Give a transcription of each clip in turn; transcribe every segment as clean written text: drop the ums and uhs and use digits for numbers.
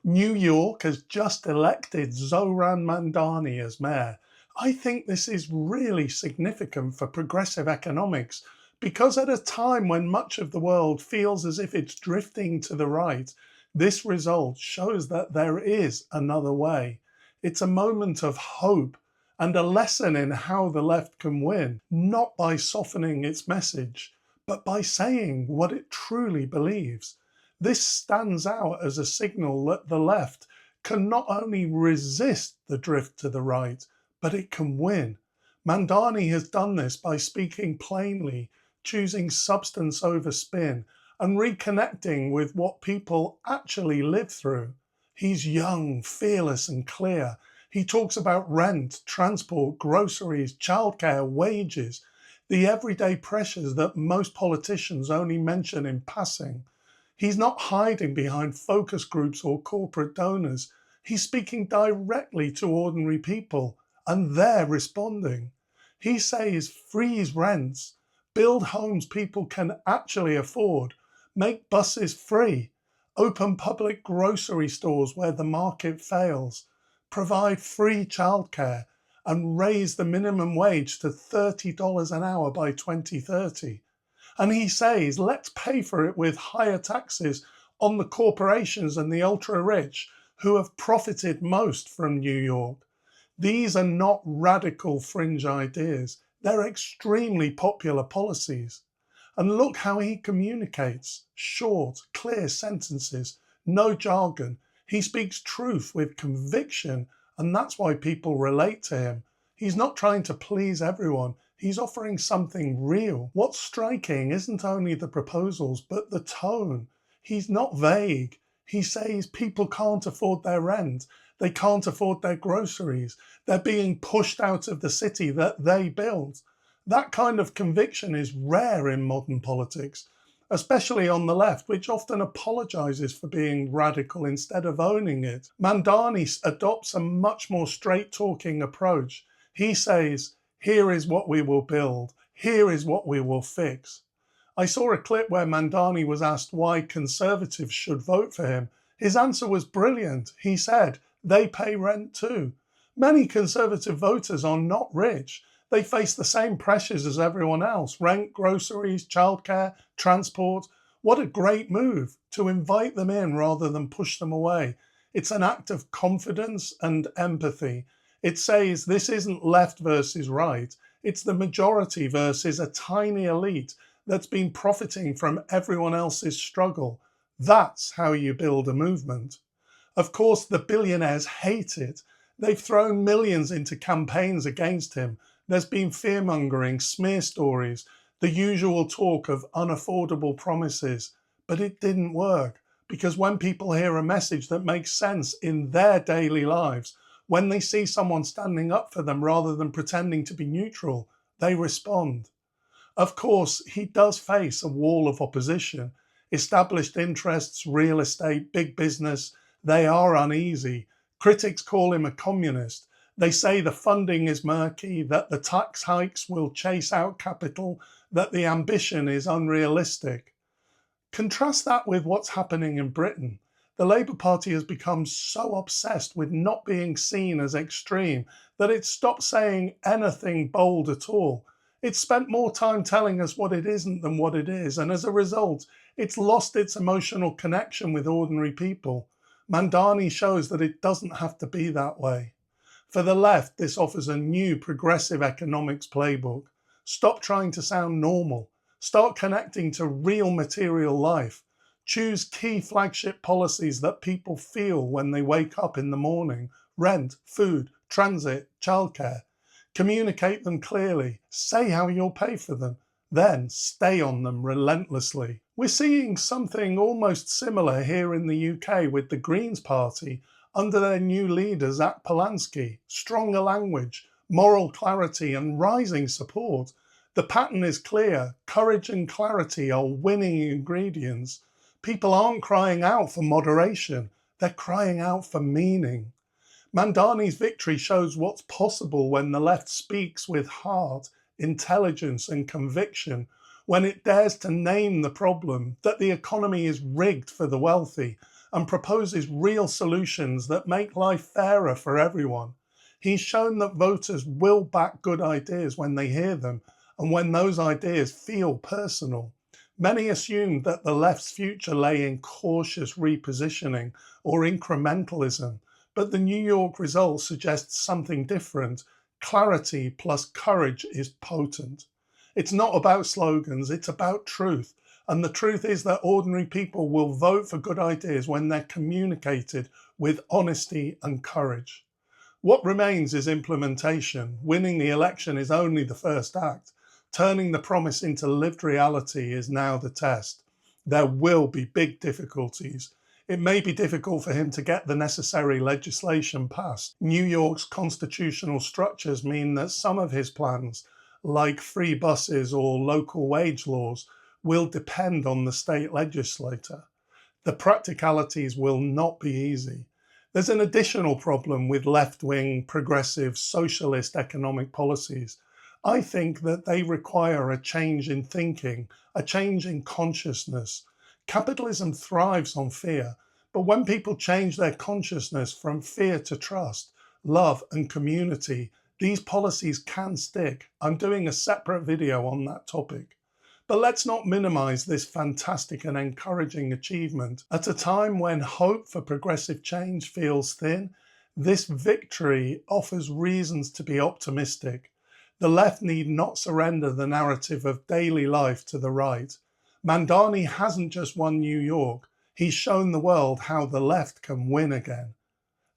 New York has just elected Zohran Mamdani as mayor. I think this is really significant for progressive economics because at a time when much of the world feels as if it's drifting to the right, this result shows that there is another way. It's a moment of hope and a lesson in how the left can win, not by softening its message, but by saying what it truly believes. This stands out as a signal that the left can not only resist the drift to the right, but it can win. Mamdani has done this by speaking plainly, choosing substance over spin, and reconnecting with what people actually live through. He's young, fearless, and clear. He talks about rent, transport, groceries, childcare, wages, the everyday pressures that most politicians only mention in passing. He's not hiding behind focus groups or corporate donors. He's speaking directly to ordinary people, and they're responding. He says freeze rents, build homes people can actually afford, make buses free, open public grocery stores where the market fails, provide free childcare, and raise the minimum wage to $30 an hour by 2030. And he says, let's pay for it with higher taxes on the corporations and the ultra rich who have profited most from New York. These are not radical fringe ideas. They're extremely popular policies. And look how he communicates. Short, clear sentences, no jargon. He speaks truth with conviction, and that's why people relate to him. He's not trying to please everyone. He's offering something real. What's striking isn't only the proposals, but the tone. He's not vague. He says people can't afford their rent. They can't afford their groceries. They're being pushed out of the city that they built. That kind of conviction is rare in modern politics, especially on the left, which often apologizes for being radical instead of owning it. Mamdani adopts a much more straight-talking approach. He says, here is what we will build. Here is what we will fix. I saw a clip where Mamdani was asked why conservatives should vote for him. His answer was brilliant. He said, they pay rent too. Many conservative voters are not rich. They face the same pressures as everyone else. Rent, groceries, childcare, transport. What a great move to invite them in rather than push them away. It's an act of confidence and empathy. It says this isn't left versus right. It's the majority versus a tiny elite that's been profiting from everyone else's struggle. That's how you build a movement. Of course, the billionaires hate it. They've thrown millions into campaigns against him. There's been fear-mongering, smear stories, the usual talk of unaffordable promises. But it didn't work, because when people hear a message that makes sense in their daily lives, when they see someone standing up for them rather than pretending to be neutral, they respond. Of course, he does face a wall of opposition. Established interests, real estate, big business, they are uneasy. Critics call him a communist. They say the funding is murky, that the tax hikes will chase out capital, that the ambition is unrealistic. Contrast that with what's happening in Britain. The Labour Party has become so obsessed with not being seen as extreme that it's stopped saying anything bold at all. It's spent more time telling us what it isn't than what it is, and as a result, it's lost its emotional connection with ordinary people. Mamdani shows that it doesn't have to be that way. For the left, this offers a new progressive economics playbook. Stop trying to sound normal. Start connecting to real material life. Choose key flagship policies that people feel when they wake up in the morning. Rent, food, transit, childcare. Communicate them clearly. Say how you'll pay for them. Then stay on them relentlessly. We're seeing something almost similar here in the UK with the Greens Party under their new leader, Zach Polanski. Stronger language, moral clarity and rising support. The pattern is clear. Courage and clarity are winning ingredients. People aren't crying out for moderation. They're crying out for meaning. Mamdani's victory shows what's possible when the left speaks with heart, intelligence and conviction, when it dares to name the problem, that the economy is rigged for the wealthy, and proposes real solutions that make life fairer for everyone. He's shown that voters will back good ideas when they hear them and when those ideas feel personal. Many assumed that the left's future lay in cautious repositioning or incrementalism, but the New York results suggest something different. Clarity plus courage is potent. It's not about slogans, it's about truth. And the truth is that ordinary people will vote for good ideas when they're communicated with honesty and courage. What remains is implementation. Winning the election is only the first act. Turning the promise into lived reality is now the test. There will be big difficulties. It may be difficult for him to get the necessary legislation passed. New York's constitutional structures mean that some of his plans, like free buses or local wage laws, will depend on the state legislature. The practicalities will not be easy. There's an additional problem with left-wing, progressive, socialist economic policies. I think that they require a change in thinking, a change in consciousness. Capitalism thrives on fear, but when people change their consciousness from fear to trust, love and community, these policies can stick. I'm doing a separate video on that topic. But let's not minimize this fantastic and encouraging achievement. At a time when hope for progressive change feels thin, this victory offers reasons to be optimistic. The left need not surrender the narrative of daily life to the right. Mamdani hasn't just won New York, he's shown the world how the left can win again.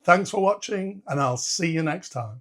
Thanks for watching, and I'll see you next time.